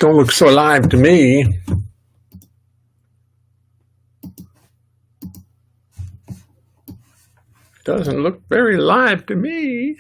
Don't look so alive to me. Doesn't look very live to me.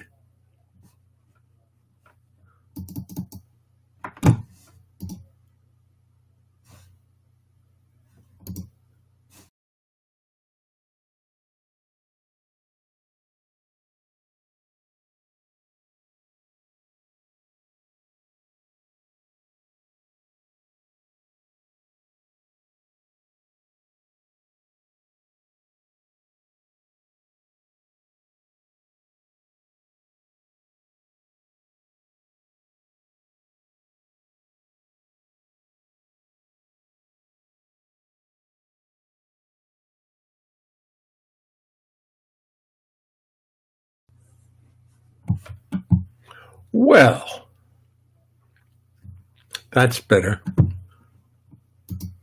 Well, that's better.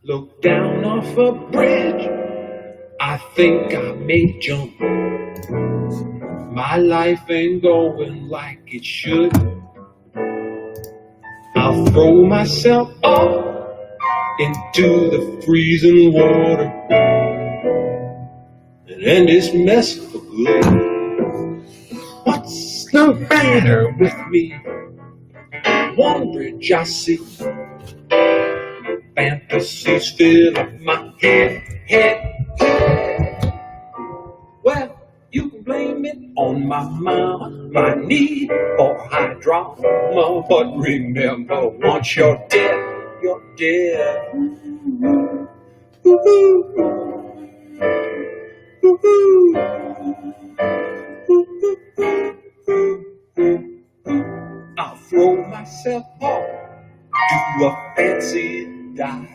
Look down off a bridge, I think I may jump. My life ain't going like it should. I'll throw myself off into the freezing water and end this mess for good. What's the matter with me? One bridge I see, fantasies fill up my head. Well, you can blame it on my mama, my need for high drama. But remember, once you're dead, you're dead. I'll throw myself off, do a fancy dive,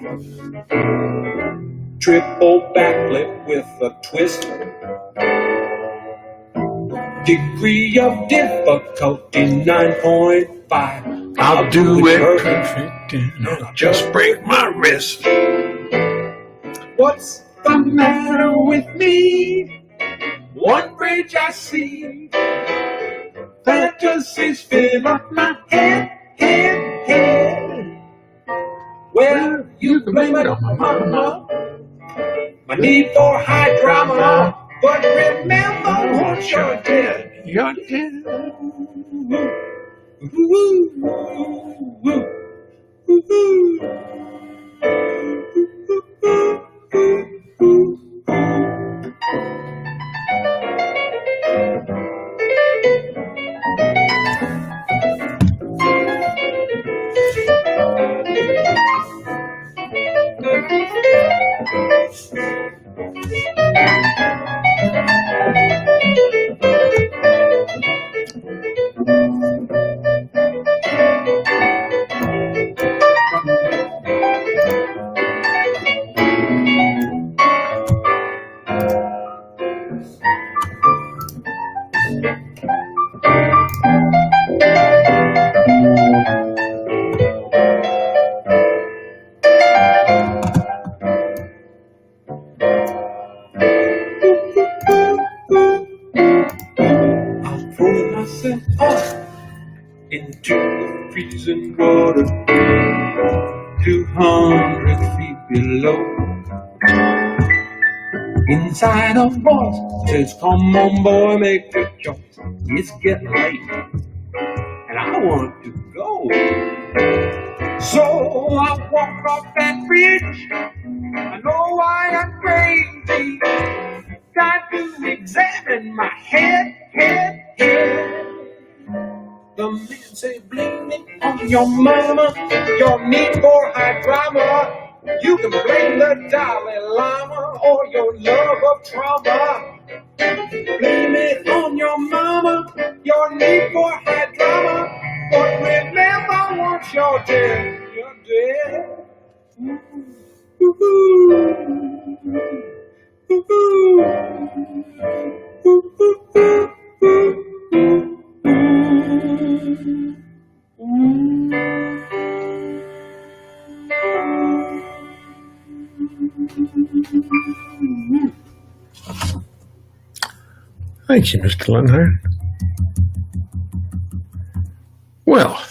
triple backflip with a twist. Degree of difficulty 9.5. I'll do it perfect and I'll just break my wrist. What's the matter with me? One bridge I see, fantasies fill up my head. Well, you can blame it on my mama, my need for high drama. But remember, once you're dead, You're dead. Into the freezing water, 200 feet below. Inside a voice says, come on boy, make your choice. It's getting late, and I want to go. So I walk off that bridge. I know I am crazy. Time to examine my head. The men say blame it on your mama, your need for high drama. You can blame the Dalai Lama or your love of trauma. Blame it on your mama, your need for high drama. But remember, once you're dead, you're dead. Thank you, Mr. Leonhart. Well,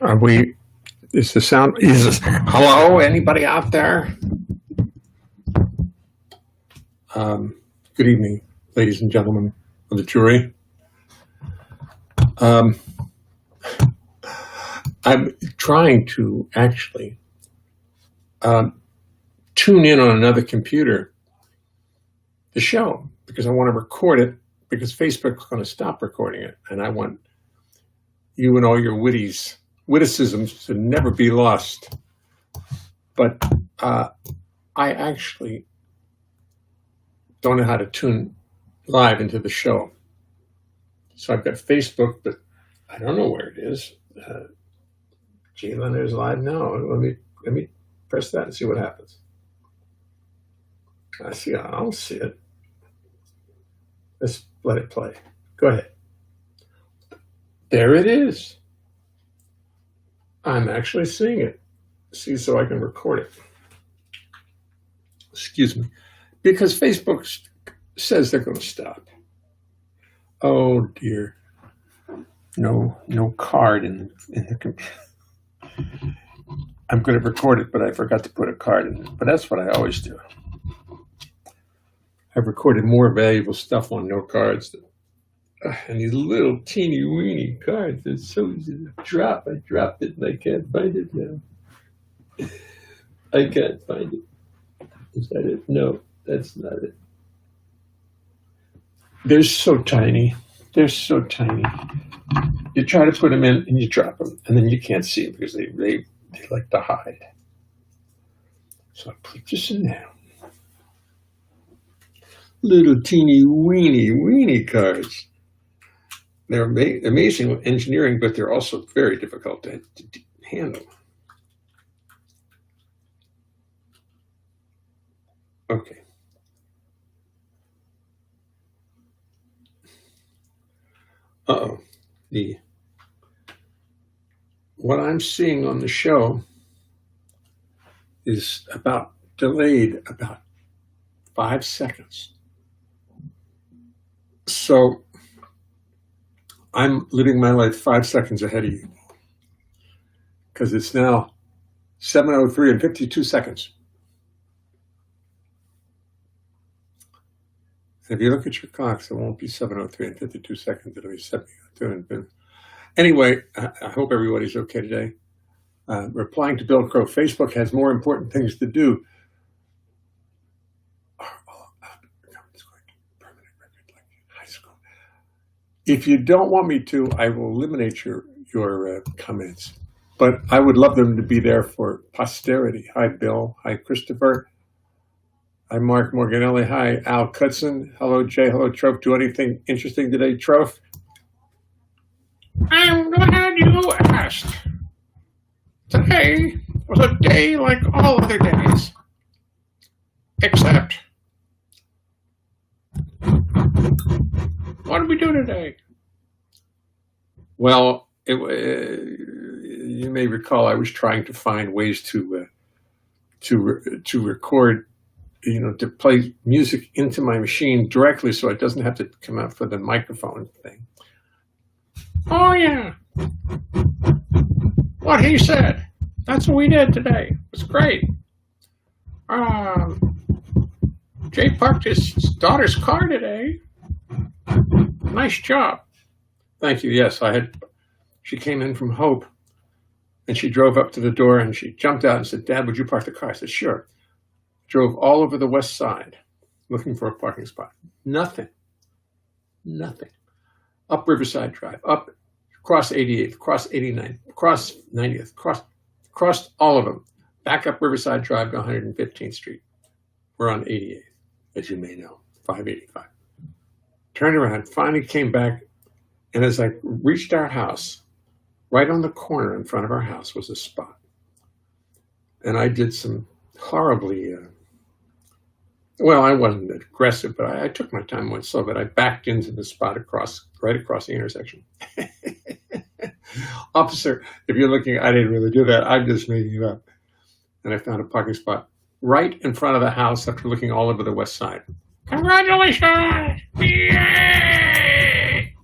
Is the sound, hello, anybody out there? Good evening, ladies and gentlemen of the jury. I'm trying to actually tune in on another computer the show because I want to record it because Facebook's going to stop recording it, and I want you and all your witticisms to never be lost. But I actually don't know how to tune live into the show. So I've got Facebook, but I don't know where it is. Leonhart is live now. Let me press that and see what happens. I don't see it. Let's let it play. Go ahead. There it is. I'm actually seeing it. See, so I can record it. Excuse me. Because Facebook says they're going to stop. Oh dear. No card in the computer. I'm going to record it, but I forgot to put a card in it. But that's what I always do. I've recorded more valuable stuff on no cards. And these little teeny weeny cards, it's so easy to drop. I dropped it and I can't find it now. I can't find it. Is that it? No, that's not it. They're so tiny. They're so tiny. You try to put them in and you drop them, and then you can't see them because they like to hide. So I put this in there. Little teeny weeny cards. They're amazing engineering, but they're also very difficult to handle. Okay. Uh-oh. What I'm seeing on the show is delayed about 5 seconds. So I'm living my life 5 seconds ahead of you because it's now 7:03 and 52 seconds. And if you look at your clocks, it won't be 7:03 and 52 seconds. It'll be 7:02. Anyway, I hope everybody's okay today. Replying to Bill Crow, Facebook has more important things to do. If you don't want me to, I will eliminate your comments. But I would love them to be there for posterity. Hi, Bill. Hi, Christopher. Hi, Mark Morganelli. Hi, Al Cudson. Hello, Jay. Hello, Trofe. Do anything interesting today, Trofe? I'm glad you asked. Today was a day like all other days. Except, what did we do today? Well, you may recall I was trying to find ways to record, to play music into my machine directly so it doesn't have to come out for the microphone thing. Oh, yeah. What he said. That's what we did today. It was great. Jay parked his daughter's car today. Nice job. Thank you. Yes, she came in from Hope and she drove up to the door and she jumped out and said, Dad, would you park the car? I said, sure. Drove all over the west side looking for a parking spot. Nothing. Up Riverside Drive, up across 88th, across 89th, across 90th, across all of them. Back up Riverside Drive to 115th Street. We're on 88th, as you may know, 585. Turned around, finally came back, and as I reached our house, right on the corner in front of our house was a spot. And I did some horribly, I wasn't aggressive, but I took my time, went slow, but I backed into the spot right across the intersection. Officer, if you're looking, I didn't really do that. I'm just making it up. And I found a parking spot right in front of the house after looking all over the west side. Congratulations! Yay!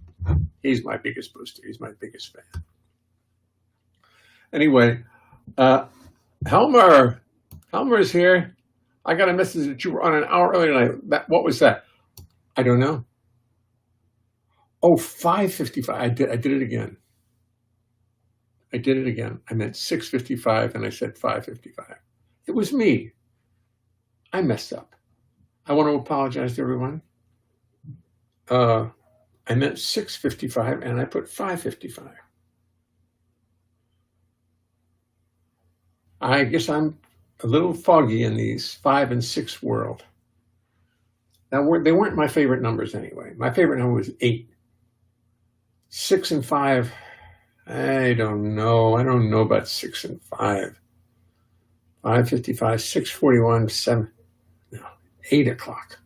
He's my biggest booster. He's my biggest fan. Anyway, Helmer is here. I got a message that you were on an hour earlier tonight. What was that? I don't know. Oh, 5:55. I did it again. I meant 6:55 and I said 5:55. It was me. I messed up. I want to apologize to everyone. I meant 6:55 and I put 5:55. I guess I'm a little foggy in these 5 and 6 world. Now, they weren't my favorite numbers anyway. My favorite number was 8. 6 and 5, I don't know. I don't know about 6 and 5. 5:55, 6:41, 7, no, 8 o'clock.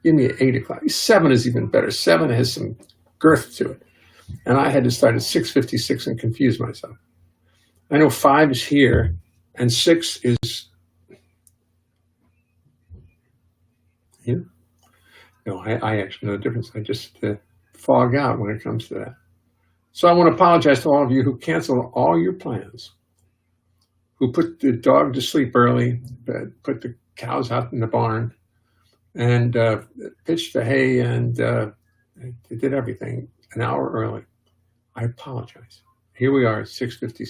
Give me 8 o'clock. 7 is even better. 7 has some girth to it. And I had to start at 6:56 and confuse myself. I know 5 is here and 6 is, no, I actually know the difference. I just fog out when it comes to that. So I want to apologize to all of you who canceled all your plans, who put the dog to sleep early, put the cows out in the barn, and pitched the hay, and did everything an hour early. I apologize. Here we are, 6:50.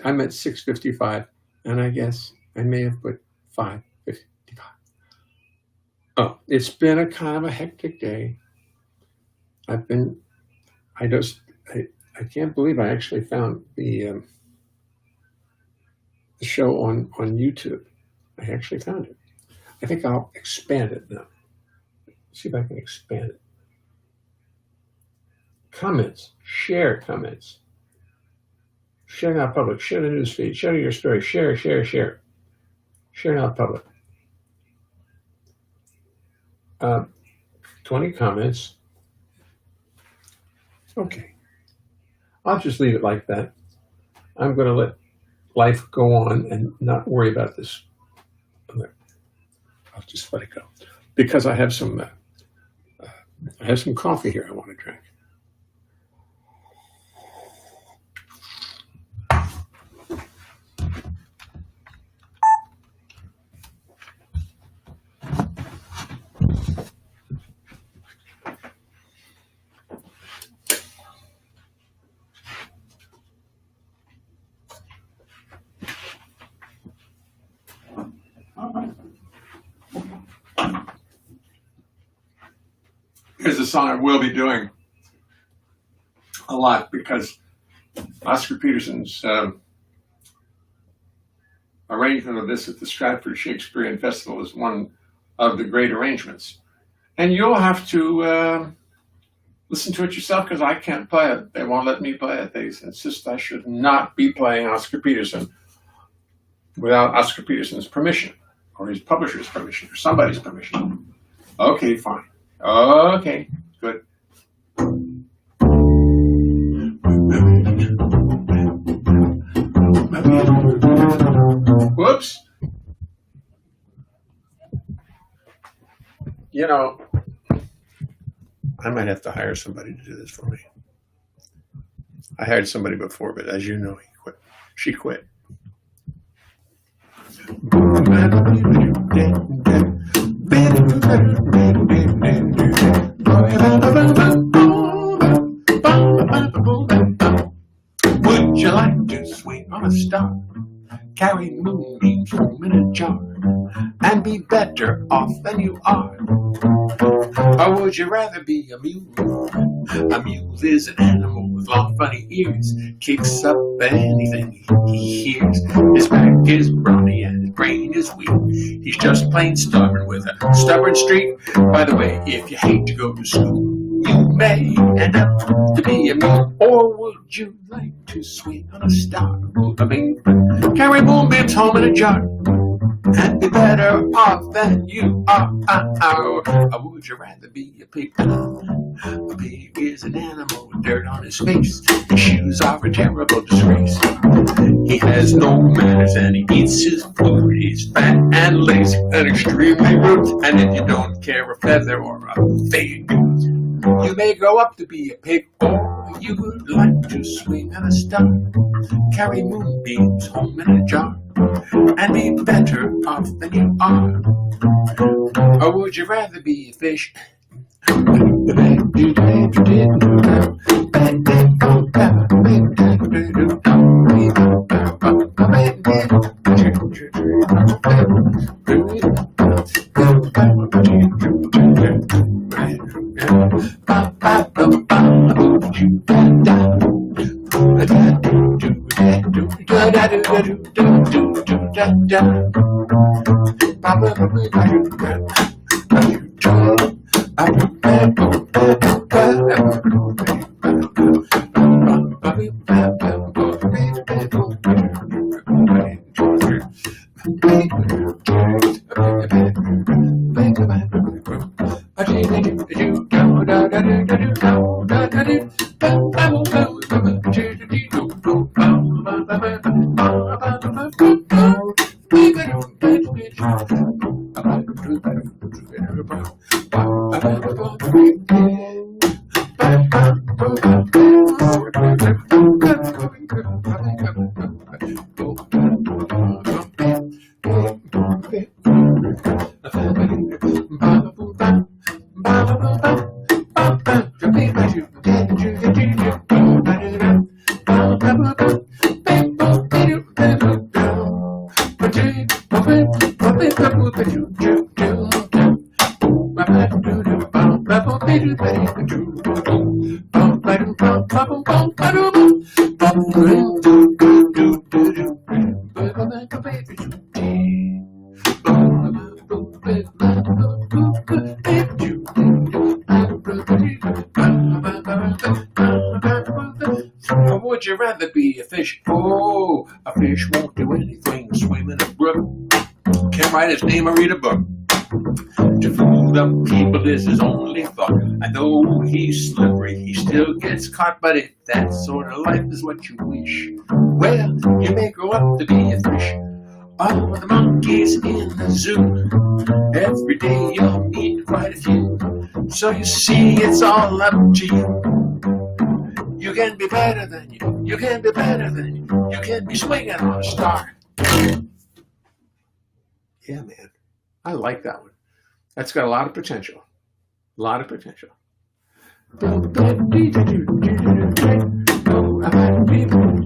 I meant 6:55, and I guess I may have put 5:55. Oh, it's been a kind of a hectic day. I can't believe I actually found the show on YouTube. I actually found it. I think I'll expand it now. See if I can expand it. Comments, share comments. Share now public, share the news feed, share your story, share. Share now public. 20 comments. Okay. I'll just leave it like that. I'm going to let life go on and not worry about this. I'll just let it go because I have some coffee here I want to drink. Here's a song I will be doing a lot because Oscar Peterson's arrangement of this at the Stratford Shakespearean Festival is one of the great arrangements. And you'll have to listen to it yourself because I can't play it. They won't let me play it. They insist I should not be playing Oscar Peterson without Oscar Peterson's permission or his publisher's permission or somebody's permission. Okay, fine. Okay, good. Whoops. You know, I might have to hire somebody to do this for me. I hired somebody before, but as you know, he quit. She quit. Would you like to swing on a star, carry moonbeams home in a jar, and be better off than you are? Or would you rather be a mule? A mule is an animal with long funny ears, kicks up anything he hears. His back is brawny and his brain is weak. He's just plain stubborn with a stubborn streak. By the way, if you hate to go to school, you may end up to be a mule. Or would you like to swing on a star, carry moonbeams home in a jar, and be better off than you are? Or would you rather be a pig? A pig is an animal with dirt on his face. His shoes are a terrible disgrace. He has no manners and he eats his food. He's fat and lazy and extremely rude. And if you don't care a feather or a fig, you may grow up to be a pig or a you would like to swing on a star, carry moonbeams home in a jar, and be better off than you are? Or would you rather be a fish? Or would you rather be a fish? Oh, a fish won't do anything, swim in a brook, can't write his name or read a book. To fool the people is his only thought. I know he's slippery, he still gets caught, but if that sort of life is what you wish, well, you may grow up to be a fish. All the monkeys in the zoo, every day you'll meet quite a few. So you see, it's all up to you. You can be better than you can be better than you can be swinging on a star. Yeah, man, I like that one. That's got a lot of potential. A lot of potential.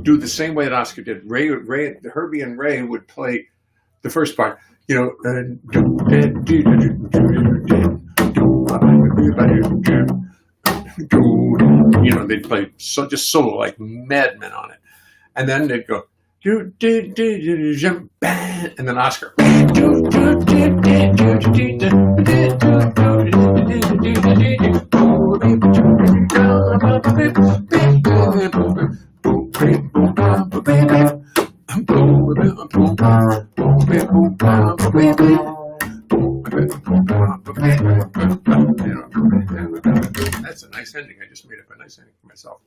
Do the same way that Oscar did. Herbie and Ray would play the first part. You know, they'd play just solo like madmen on it, and then they'd go and then Oscar. That's a nice ending. I just made up a nice ending for myself.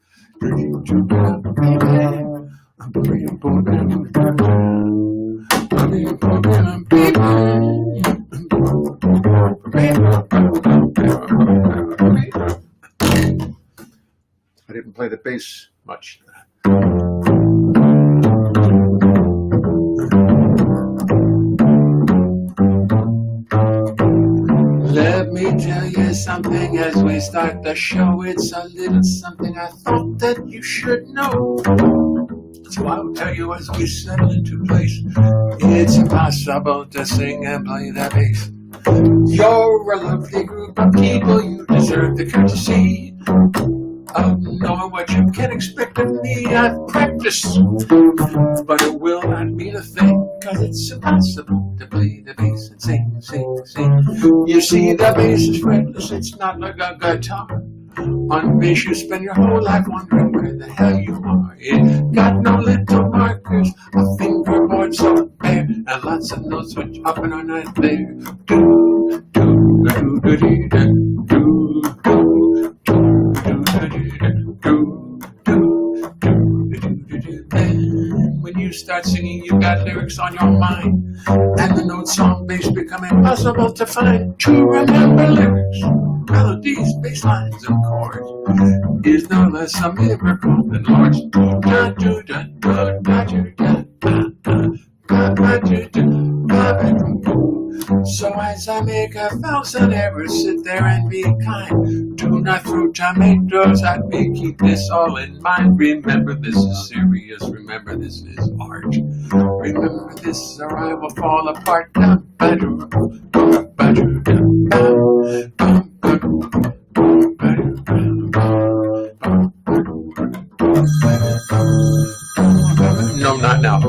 I didn't play the bass much. Let me tell you something as we start the show. It's a little something I thought that you should know. So I'll tell you as we settle into place, it's impossible to sing and play the bass. You're a lovely group of people, you deserve the courtesy of knowing what you can expect of me. I've practiced, but it will not be a thing, cause it's impossible to play the bass and sing, sing, sing. You see, the bass is fretless, it's not like a guitar. On bass you spend your whole life wondering where the hell you are. It got no little markers, a fingerboard so bare, and lots of notes which up and are not there. Do, do, do, do, do, do, do, and when you start singing, you've got lyrics on your mind, and the notes on bass become impossible to find. To remember lyrics melodies, bass lines, and chords is no less a miracle than Lord's. So as I make 1,000 errors, sit there and be kind. Do not throw tomatoes at me, keep this all in mind. Remember this is serious, remember this is art. Remember this or I will fall apart. No, not now.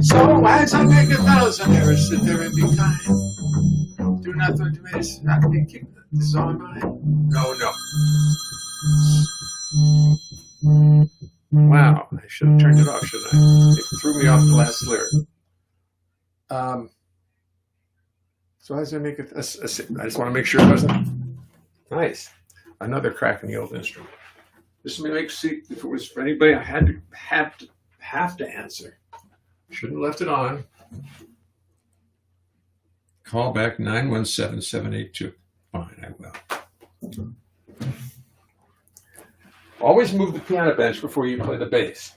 So as I make 1,000 errors, sit there and be kind. Do not throw tomatoes at me, keep this all in mind. No. Wow, I should have turned it off, shouldn't I? It threw me off the last lyric. So as I make it, I just want to make sure it wasn't nice. Another crack in the old instrument. Just to make see if it was for anybody I had to have to answer. Shouldn't have left it on. Call back 917-782. Fine, I will. Always move the piano bench before you play the bass.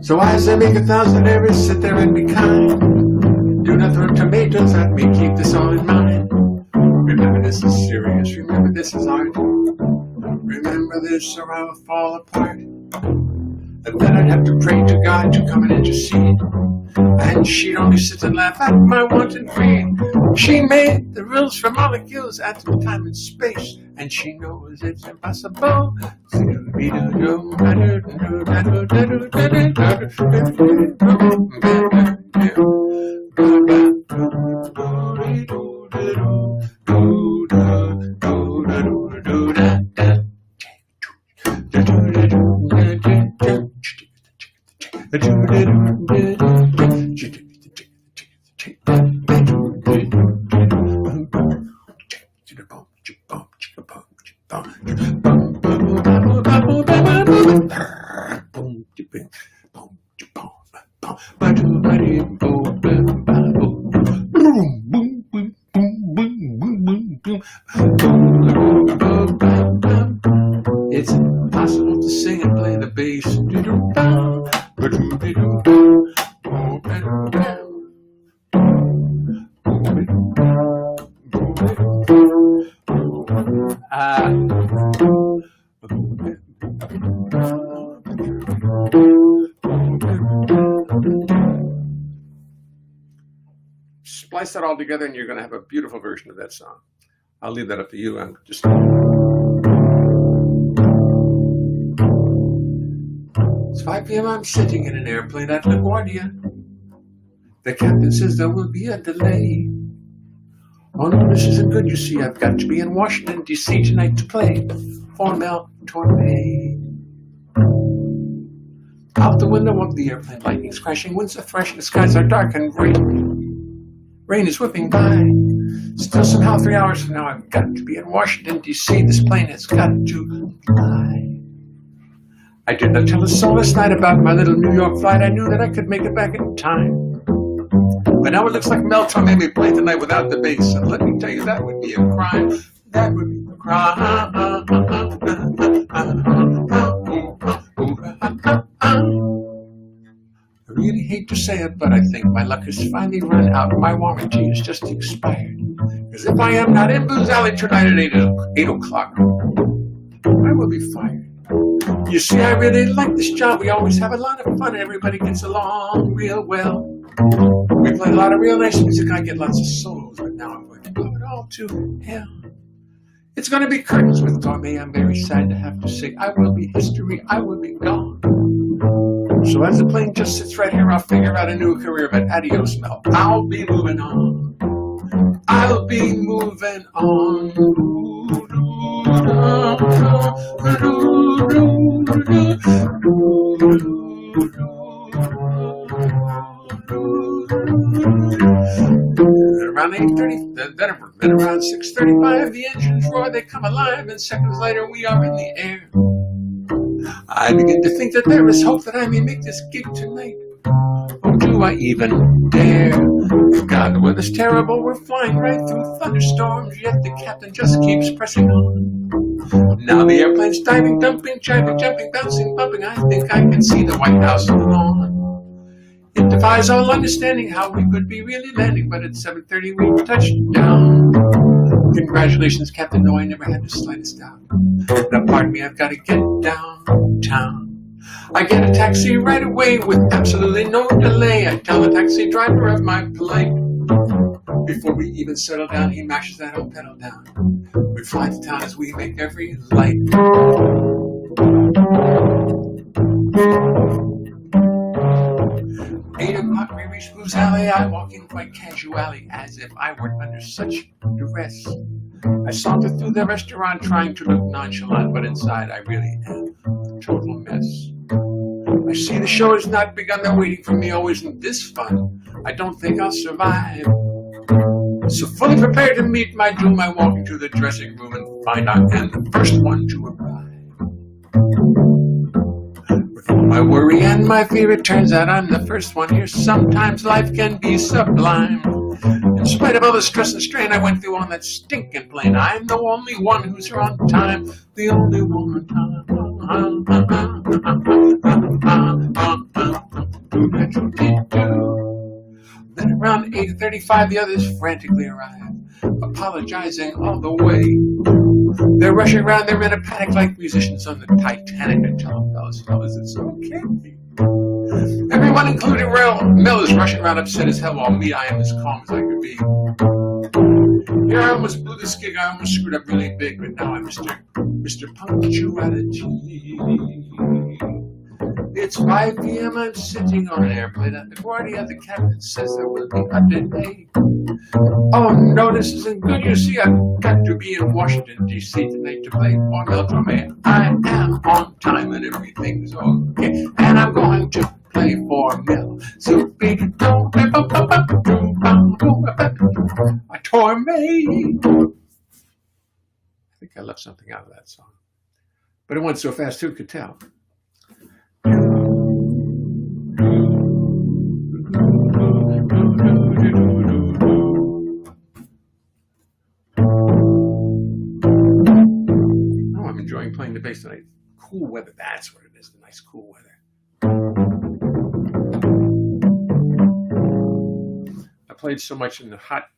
So as I make 1,000 errors, sit there and be kind. Do not throw tomatoes at me, keep this all in mind. Remember this is serious, remember this is art. Remember this or I will fall apart. And then I'd have to pray to God to come and intercede. And she'd only sit and laugh at my wanton greed. She made the rules for molecules, atom, time, and space. And she knows it's impossible. It's impossible to sing and play the bass. Splice that all together and you're going to have a beautiful version of that song. I'll leave that up to you. I'm just... It's 5 p.m. I'm sitting in an airplane at LaGuardia. The captain says there will be a delay. Oh no, this isn't good, you see. I've got to be in Washington, D.C. tonight to play for Mel Torme. Out the window of the airplane, lightning's crashing, winds are thrashing, the skies are dark and rain is whipping by. Still somehow 3 hours from now I've got to be in Washington, D.C. This plane has got to fly. I did not tell a soul last night about my little New York flight. I knew that I could make it back in time. But now it looks like Mel Torme made me play tonight without the bass. And let me tell you, that would be a crime. That would be a crime. I really hate to say it, but I think my luck has finally run out. My warranty has just expired. Because if I am not in Booze Alley tonight at 8 o'clock, I will be fired. You see, I really like this job. We always have a lot of fun and everybody gets along real well. We play a lot of real nice music. I get lots of solos, but now I'm going to blow it all to hell. It's going to be curtains with Torme. I'm very sad to have to say I will be history. I will be gone. So as the plane just sits right here, I'll figure out a new career. But adios, Mel. I'll be moving on. I'll be moving on. Around 8:30, then around 6:35, the engines roar, they come alive, and seconds later we are in the air. I begin to think that there is hope that I may make this gig tonight. Or do I even dare? God, the weather's terrible, we're flying right through thunderstorms, yet the captain just keeps pressing on. Now the airplane's diving, dumping, chiving, jumping, bouncing, bumping. I think I can see the White House lawn. It defies all understanding how we could be really landing, but at 7:30 we touched down. Congratulations, Captain. No, I never had the slightest doubt. Now, pardon me, I've got to get downtown. I get a taxi right away with absolutely no delay. I tell the taxi driver of my plight. Before we even settle down, he mashes that old pedal down. We fly to town as we make every light. 8 o'clock, we reach Blues Alley. I walk in quite casually, as if I were under such duress. I saunter through the restaurant, trying to look nonchalant, but inside I really am a total mess. I see the show has not begun. They're waiting for me. Oh, isn't this fun? I don't think I'll survive. So fully prepared to meet my doom, I walk into the dressing room and find I am the first one to arrive. With all my worry and my fear, it turns out I'm the first one here. Sometimes life can be sublime. In spite of all the stress and strain I went through on that stinking plane, I'm the only one who's here on time. The only one on time. Then around 8:35, the others frantically arrive, apologizing all the way. They're rushing around, they're in a panic like musicians on the Titanic. I tell them, fellas, it's okay. Everyone, including Mel, is rushing around upset as hell, while me, I am as calm as I could be. Here I almost blew this gig, I almost screwed up really big, but now I'm Mr. Punctuality. It's 5 p.m. I'm sitting on an airplane at LaGuardia. The captain says there will be a delay. Oh no, this isn't good. You see, I've got to be in Washington, D.C. tonight to play for Melodrama. I am on time and everything's okay. And I'm going to play for Mel. So big don't I tore me. I think I left something out of that song. But it went so fast, who could tell? I'm enjoying playing the bass tonight. Cool weather, that's what it is, the nice cool weather. I played so much in the hot,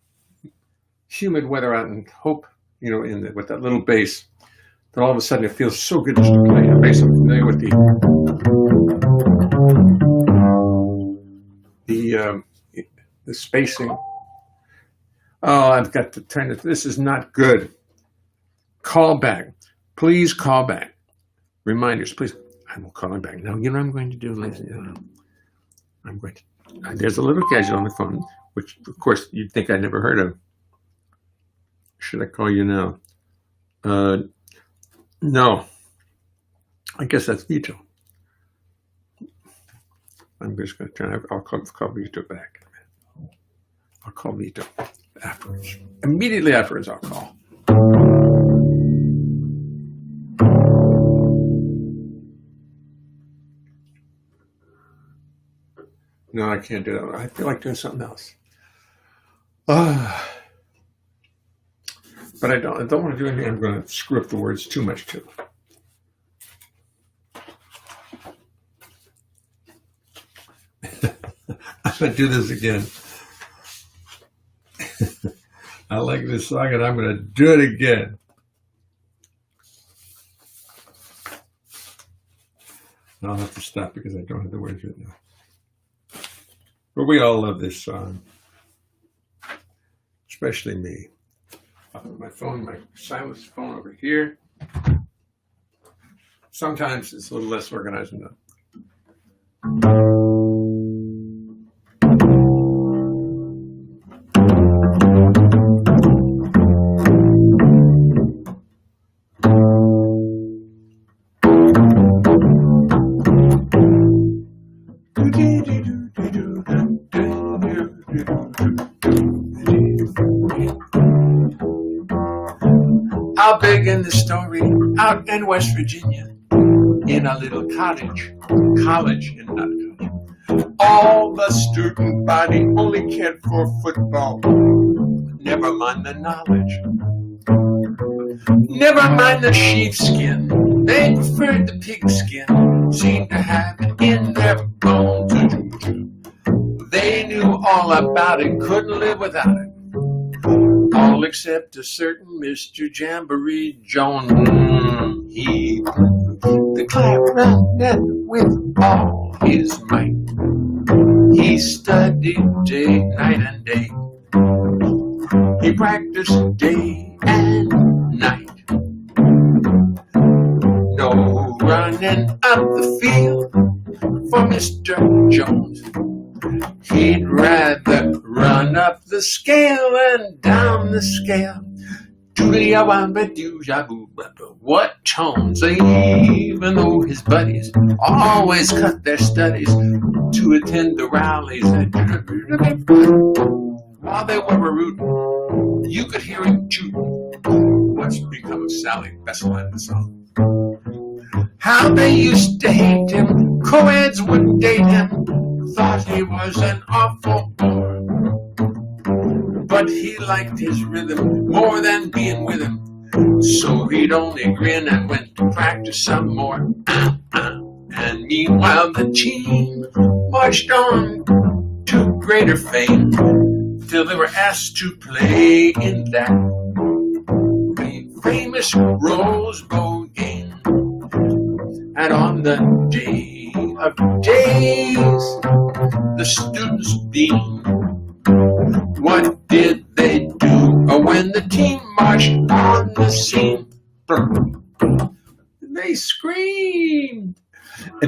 humid weather out in Hope, with that little bass, that all of a sudden it feels so good just to play the bass. I'm familiar with the spacing. Oh, I've got to turn it. This is not good. Call back. Please call back. Reminders, please. I will call back. Now, you know what I'm going to do, ladies and gentlemen? I'm going to. There's a little gadget on the phone, which, of course, you'd think I never heard of. Should I call you now? No. I guess that's Vito. I'm just going to turn. I'll call Vito back. I'll call Vito afterwards. Immediately afterwards, I'll call. No, I can't do that. I feel like doing something else. But I don't want to do anything. I'm going to screw up the words too much too. I'm going to do this again. I like this song and I'm going to do it again. I'll have to stop because I don't have the words right now. But we all love this song. Especially me. I'll put my phone, my silence phone over here. Sometimes it's a little less organized than that. I'll begin the story out in West Virginia. in a little college in Nutco. All the student body only cared for football. Never mind the knowledge. Never mind the sheepskin. They preferred the pigskin. Seemed to have it in their bones. They knew all about it, couldn't live without it. All except a certain Mr. Jamboree Jones. He the clarinet with all his might. He studied day, night and day. He practiced day and night. No running up the field for Mr. Jones. He'd rather run up the scale and down the scale. What tones, even though his buddies always cut their studies to attend the rallies. While they were rooting, you could hear him tooting. What's become of Sally? Best line of the song. How they used to hate him, co-eds wouldn't date him, thought he was an awful bore. But he liked his rhythm more than being with him, so he'd only grin and went to practice some more. And meanwhile the team marched on to greater fame, till they were asked to play in that famous Rose Bowl game. And on the day of days, the students beamed. What did they do when the team marched on the scene? They screamed.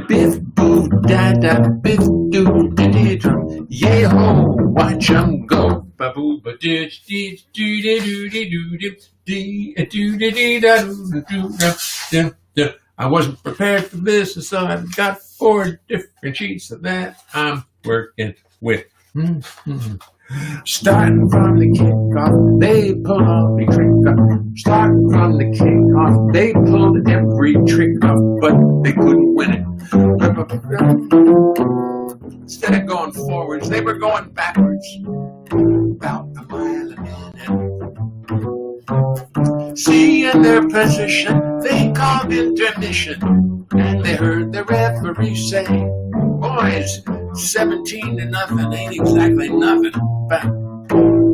Biff boo da da, biff doo da dee drum, yay ho, watch 'em go. Ba boo ba dee dee doo dee doo dee doo dee doo dee dee da doo doo doo. I wasn't prepared for this, so I've got 4 different sheets of that I'm working with. Starting from the kickoff, they pulled every trick off. Starting from the kickoff, they pulled every trick off, but they couldn't win it. Instead of going forwards, they were going backwards. About a mile a minute. Seeing their position, they called intermission, and they heard the referee say, "Boys, 17-0 ain't exactly nothing, but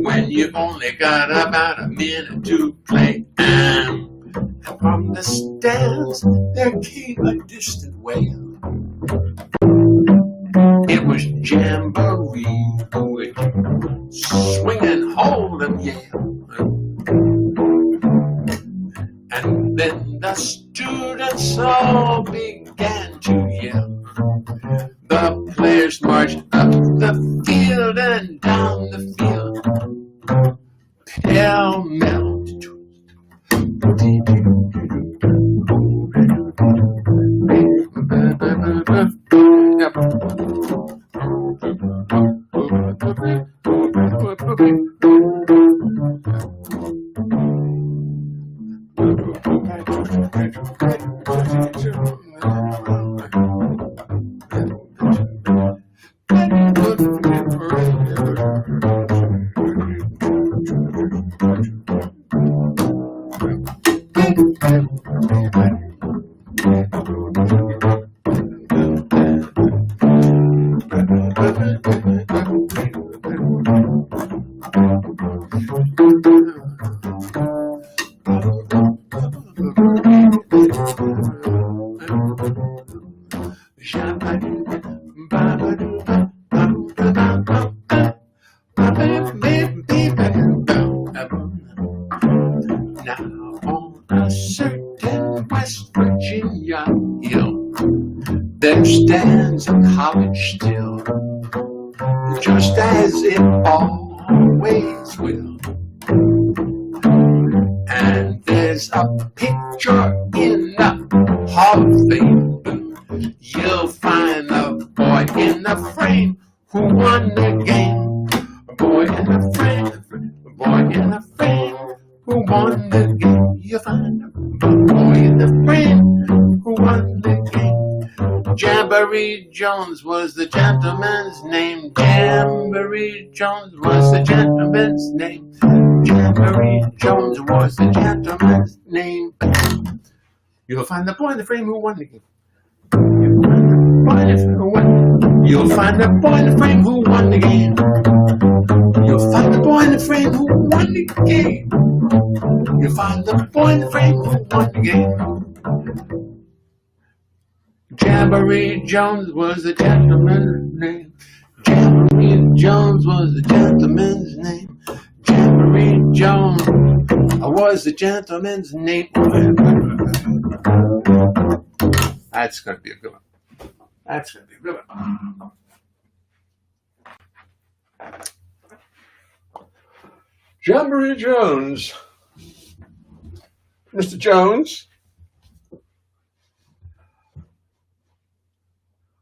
when you've only got about a minute to play." And from the stands there came a distant wail. It was Jamboree who would swing and hold and yell. And then the students all began to yell. The players marched up the field and down the field, pell-mell. There stands a college still, just as it always will. And there's a picture in the Hall of Fame. You'll find a boy in the frame who won the game. A boy in the frame, a boy in the frame who won the game. You'll find a boy in the frame who won the game. Jamboree Jones was the gentleman's name. Jamboree Jones was the gentleman's name. Jamboree Jones was the gentleman's name. You'll find the boy in the frame who won the game. You'll find the boy in the frame who won the game. You'll find the boy in the frame who won the game. You'll find the boy in the frame who won the game. Jamboree Jones was the gentleman's name. Jamboree Jones was the gentleman's name. Jamboree Jones was the gentleman's name. That's going to be a good one. That's going to be a good one. Jamboree Jones. Mr. Jones.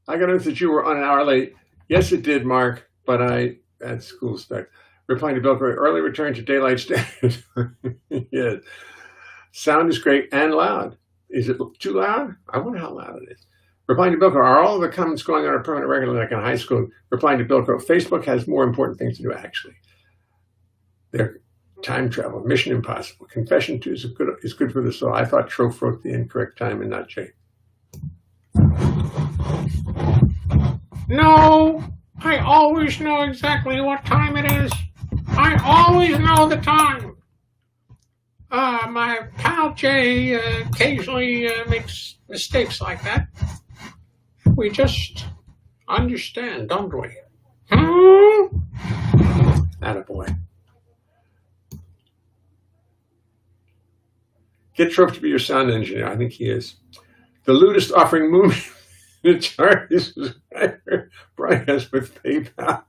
I got notice that you were on an hour late. Yes, it did, Mark, but I had school stuck. Replying to Bill for early return to daylight standards. Yes. Sound is great and loud. Is it too loud? I wonder how loud it is. Replying to Bilko, are all of the comments going on a permanent regular like in high school? Replying to Bilko, Facebook has more important things to do, actually. They're time travel, Mission Impossible. Confession 2 is good for the soul. I thought Trofe wrote the incorrect time and not Jay. No, I always know exactly what time it is. I always know the time. My pal Jay occasionally makes mistakes like that. We just understand, don't we? Attaboy. Get Trope to be your sound engineer. I think he is. The Ludist offering movie to charge his subscriber broadcast with PayPal.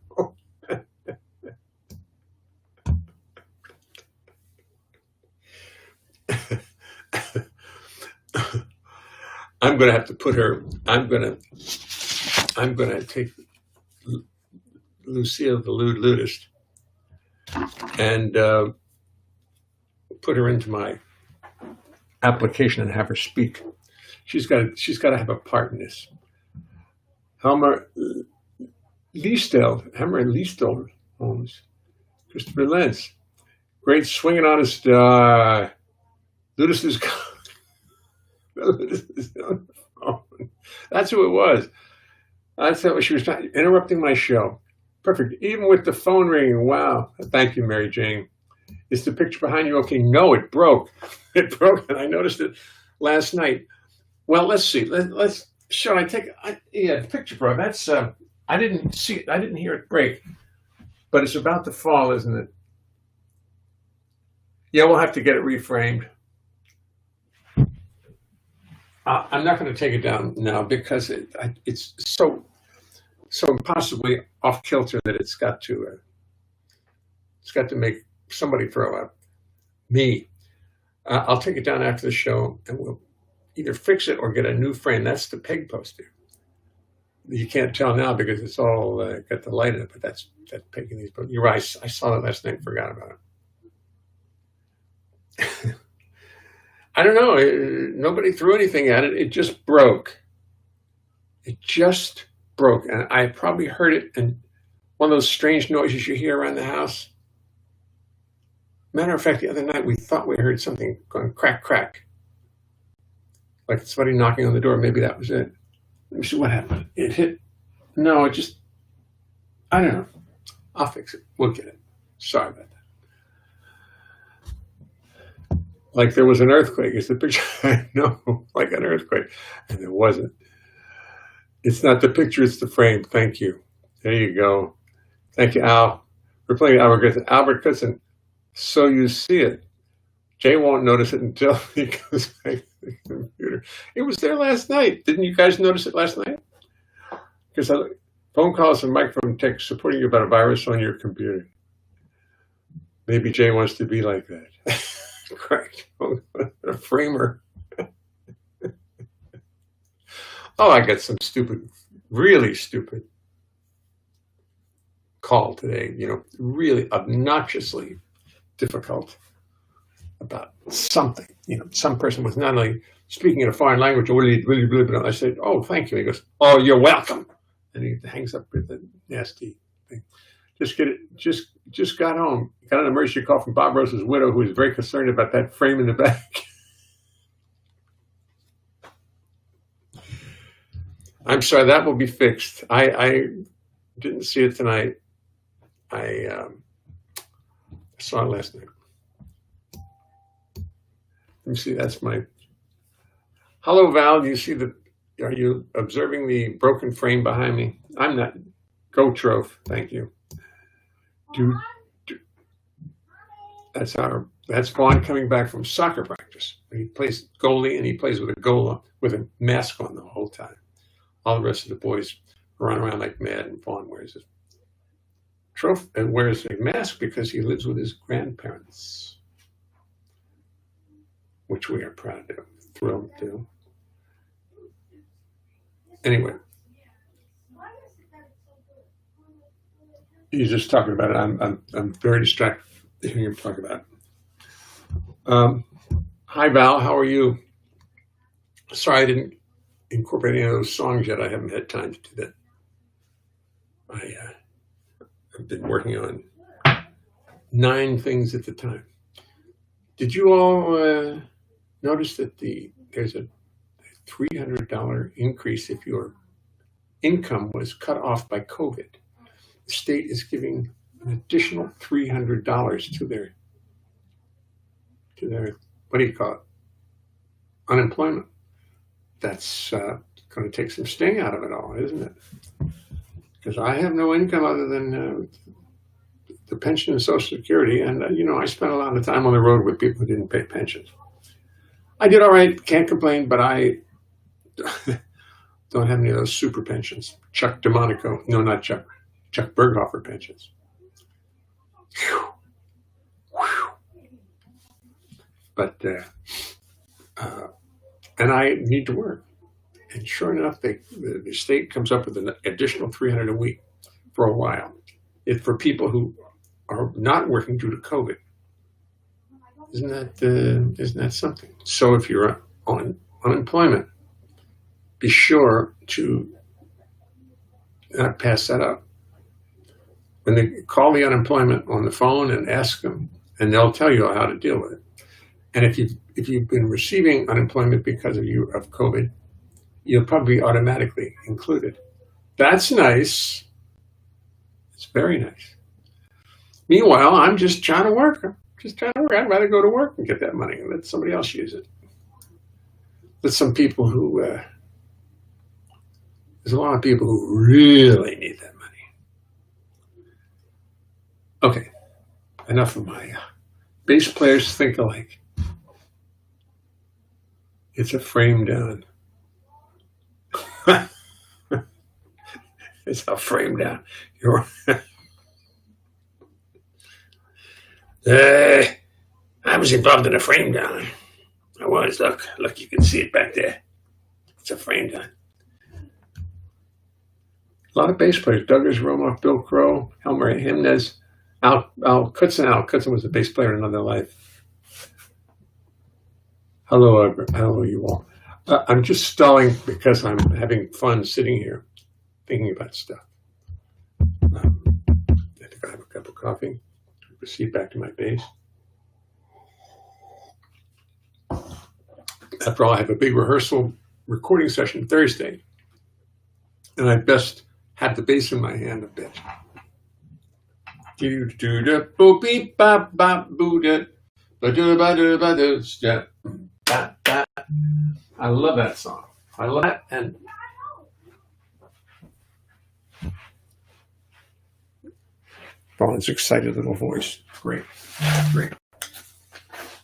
I'm going to have to put her. I'm going to take Lucille, the Ludist, and put her into my application and have her speak. She's got to have a part in this. Helmer Liestel Holmes, Christopher Lentz, great swinging on his Ludus is on the phone. That's who it was. That's how she was interrupting my show. Perfect. Even with the phone ringing. Wow. Thank you, Mary Jane. Is the picture behind you okay? No, it broke. It broke, and I noticed it last night. Well, let's see. Let's. Should I take? The picture broke. That's. I didn't see it. I didn't hear it break. But it's about to fall, isn't it? Yeah, we'll have to get it reframed. I'm not going to take it down now because it's so impossibly off kilter that it's got to make somebody throw up. Me. I'll take it down after the show, and we'll either fix it or get a new frame. That's the peg poster. You can't tell now because it's all got the light in it, but that's pegging these. You're right. I saw that last night and forgot about it. I don't know. Nobody threw anything at it. It just broke. It just broke. And I probably heard it in one of those strange noises you hear around the house. Matter of fact, the other night we thought we heard something going crack, crack. Like somebody knocking on the door. Maybe that was it. Let me see what happened. It hit. No, it just, I don't know. I'll fix it. We'll get it. Sorry about that. Like there was an earthquake. Is the picture? I know, like an earthquake. And there wasn't. It's not the picture, it's the frame. Thank you. There you go. Thank you, Al. We're playing Albert Goodson. Albert Goodson. So you see it. Jay won't notice it until he goes back to the computer. It was there last night. Didn't you guys notice it last night? Because phone calls and microphone text supporting you about a virus on your computer. Maybe Jay wants to be like that. Correct. A framer. Oh, I got some stupid, really stupid call today. Really obnoxiously difficult about something. some person was not only speaking in a foreign language, I said, "Oh, thank you." He goes, "Oh, you're welcome," and he hangs up with the nasty thing. Just got home. Got an emergency call from Bob Rose's widow, who was very concerned about that frame in the back. I'm sorry, that will be fixed. I didn't see it tonight. I saw it last night. Let me see, that's my... Hello, Val, do you see are you observing the broken frame behind me? I'm not. Go, Trove, thank you. That's Vaughn coming back from soccer practice. He plays goalie and he plays with a goalie with a mask on the whole time. All the rest of the boys run around like mad, and Vaughn wears a trophy and wears a mask because he lives with his grandparents, which we are proud of, thrilled to. Anyway, he's just talking about it. I'm very distracted hearing him talk about it. Hi, Val. How are you? Sorry, I didn't incorporate any of those songs yet. I haven't had time to do that. I've been working on 9 things at the time. Did you all notice that there's a $300 increase if your income was cut off by COVID? The state is giving an additional $300 to their what do you call it? Unemployment. That's going to take some sting out of it all, isn't it? Because I have no income other than the pension and Social Security, and I spent a lot of time on the road with people who didn't pay pensions. I did all right, can't complain, but I don't have any of those super pensions. Chuck DeMonico, no, not Chuck Berghofer pensions. Whew. Whew. But and I need to work. And sure enough, the state comes up with an additional $300 a week for a while. It's for people who are not working due to COVID. Isn't that something? So if you're on unemployment, be sure to not pass that up. When they call the unemployment on the phone and ask them, and they'll tell you how to deal with it. And if you've been receiving unemployment because of COVID, you'll probably be automatically included. That's nice. It's very nice. Meanwhile, I'm just trying to work. I'd rather go to work and get that money and let somebody else use it. Let some people who, there's a lot of people who really need that money. Okay, enough of my bass players think alike. It's a frame down. It's a frame down. I was involved in a frame down. I was. Look, you can see it back there. It's a frame down. A lot of bass players. Douglas Romoff, Bill Crow, Elmer Jimenez, Al Kutzen. Al Kutzen was a bass player in another life. Hello, you all. I'm just stalling because I'm having fun sitting here thinking about stuff. I think I have a cup of coffee. Proceed back to my bass. After all, I have a big rehearsal recording session Thursday, and I best have the bass in my hand a bit. I love that song. I love that, and Vaughn's excited little voice. Great.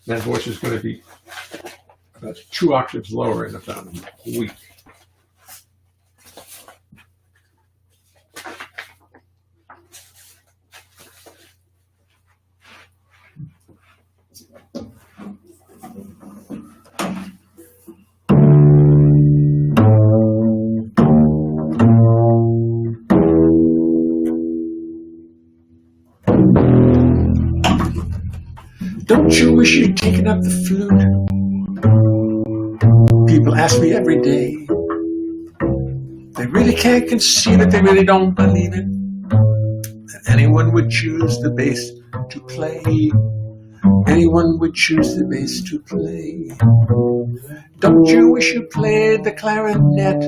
That voice is going to be about 2 octaves lower in about a week. Don't you wish you'd taken up the flute? People ask me every day. They really can't conceive it, they really don't believe it, that anyone would choose the bass to play. Anyone would choose the bass to play. Don't you wish you played the clarinet?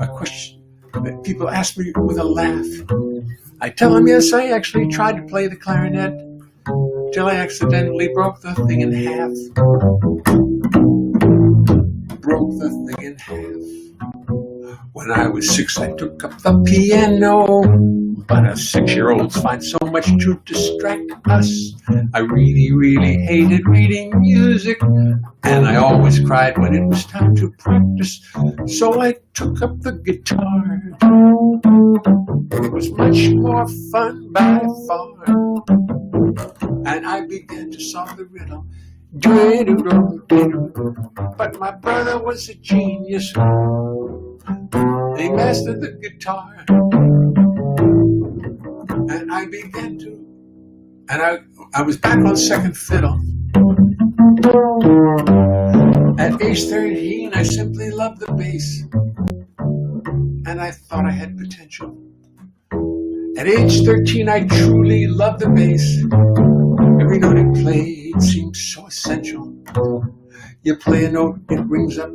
A question that people ask me with a laugh. I tell them, yes, I actually tried to play the clarinet, till I accidentally broke the thing in half. Broke the thing in half. When I was 6, I took up the piano, but us 6-year-olds find so much to distract us. I really, really hated reading music, and I always cried when it was time to practice. So I took up the guitar. It was much more fun by far, and I began to solve the riddle. But my brother was a genius. He mastered the guitar, and I began to, and I was back on second fiddle. At age 13, I simply loved the bass, and I thought I had potential. At age 13, I truly loved the bass. Every note it played seemed so essential. You play a note, it rings out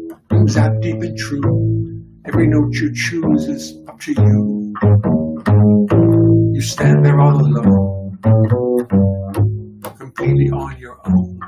deep and true. Every note you choose is up to you. You stand there all alone, completely on your own.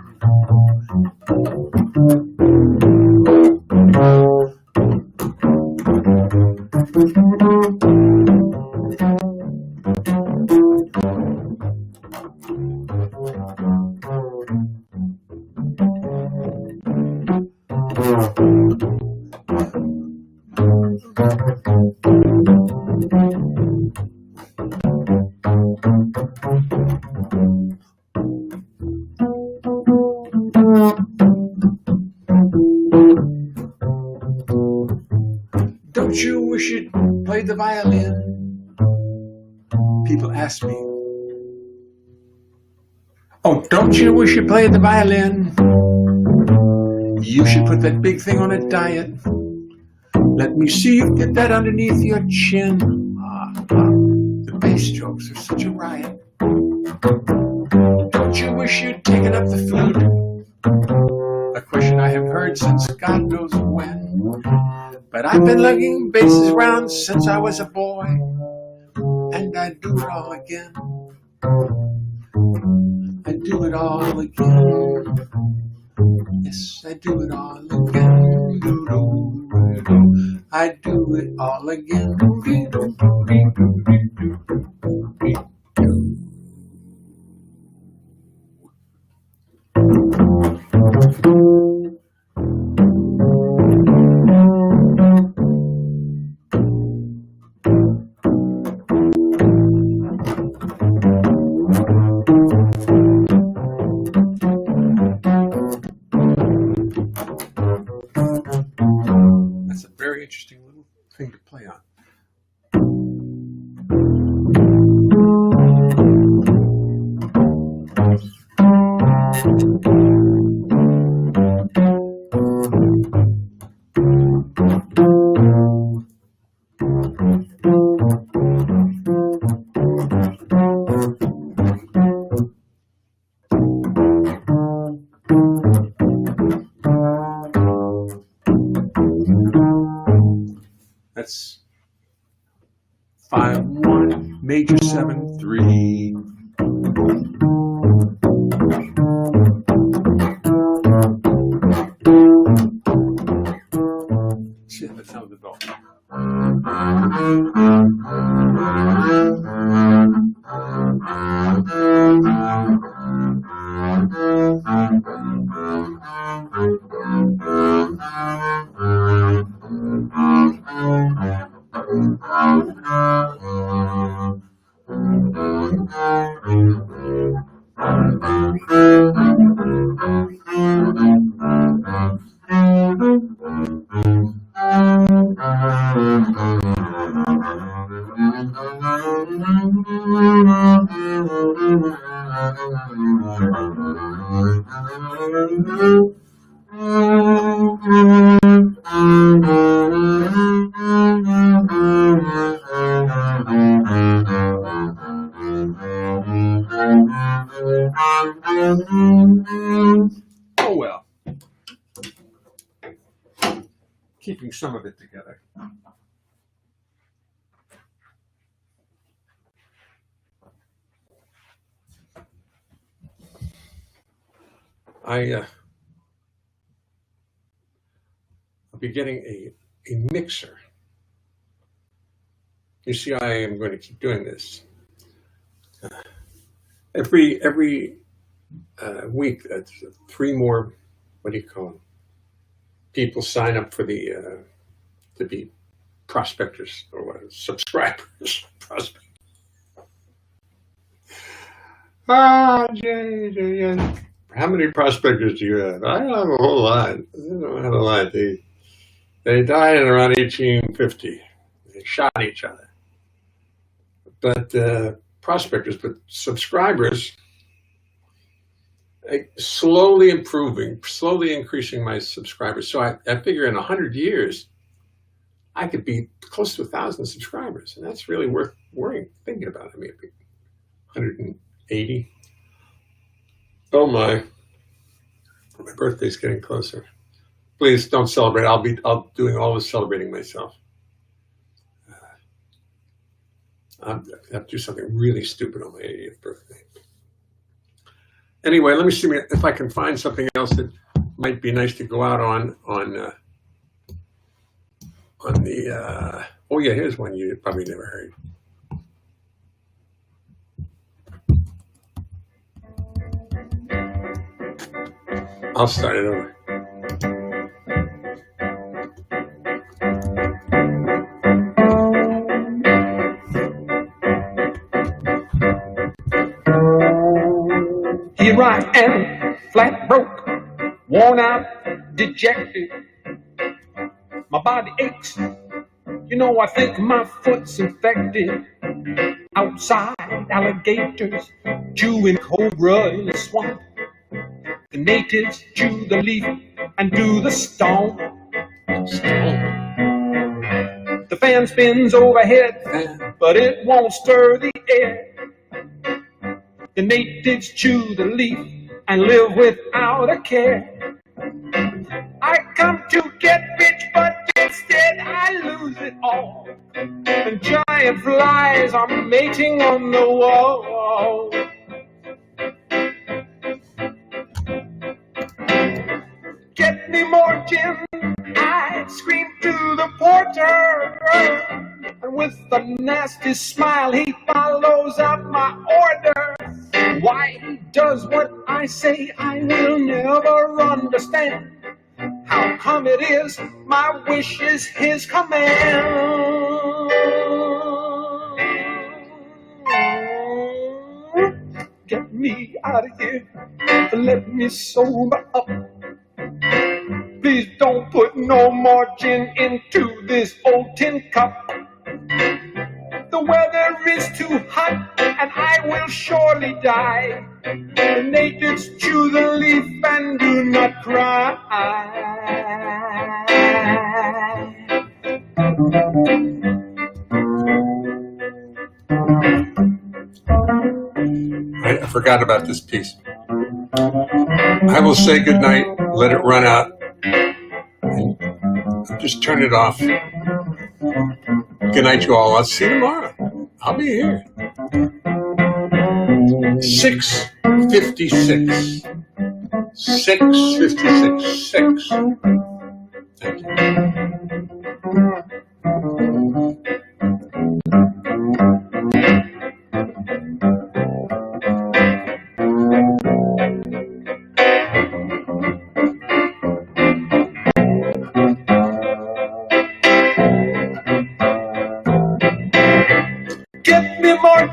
Don't you wish you'd played the violin? People ask me. Oh, don't you wish you played the violin? You should put that big thing on a diet. Let me see you get that underneath your chin. The bass jokes are such a riot. Don't you wish you'd taken up the flute? A question I have heard since God knows when. But I've been lugging basses around since I was a boy, and I'd do it all again. I'd do it all again. Yes, I'd do it all again. I'd do it all again. Interesting little thing to play on. That's 5-1, major 7-3. See how that sounds the bell. keeping some of it together. I'll be getting a mixer. You see, I am going to keep doing this. Every week, 3 more, what do you call them? People sign up for the, to be prospectors or what, subscribers. Jay. How many prospectors do you have? I don't have a whole lot. I don't have a lot. They died in around 1850. They shot each other. But prospectors, but subscribers, slowly increasing my subscribers. So I figure in 100 years, I could be close to 1,000 subscribers. And that's really worth thinking about. I mean, 180. Oh my birthday's getting closer. Please don't celebrate. I'll doing all the celebrating myself. I'll have to do something really stupid on my 80th birthday. Anyway, let me see if I can find something else that might be nice to go out on the. Oh yeah, here's one you probably never heard. I'll start it over. Here I am, flat broke, worn out, dejected. My body aches. You know, I think my foot's infected. Outside, alligators chewing cobra in the swamp. The natives chew the leaf and do the stomp. The fan spins overhead, but it won't stir the air. The natives chew the leaf and live without a care. I come to get rich, but instead I lose it all. And giant flies are mating on the wall. Get me more gin, I scream to the porter. And with a nasty smile, he follows up my order. Why he does what I say, I will never understand. How come it is my wish is his command? Get me out of here, let me sober up. Please don't put no more gin into this old tin cup. The weather is too hot and I will surely die. The natives chew the leaf and do not cry. I forgot about this piece. I will say goodnight, let it run out, and just turn it off. Good night, you all. I'll see you tomorrow. I'll be here. 6:56. 6:56. 6. Thank you.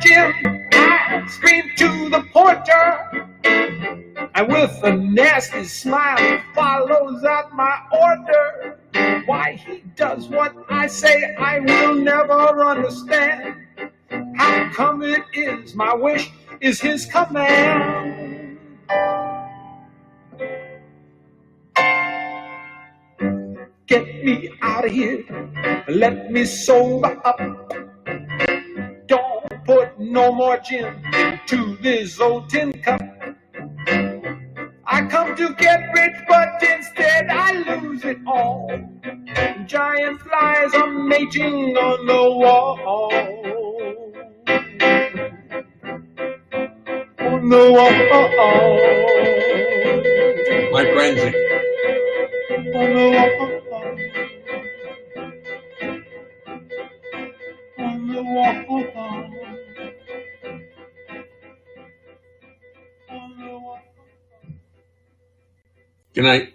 I scream to the porter, and with a nasty smile he follows out my order. Why he does what I say I will never understand. How come it is my wish is his command? Get me out of here, let me sober up. Don't put no more gin into this old tin cup. I come to get rich, but instead I lose it all. Giant flies are mating on the wall. On the wall. Mike Renzi. On the wall. On the wall. On the wall. Good night.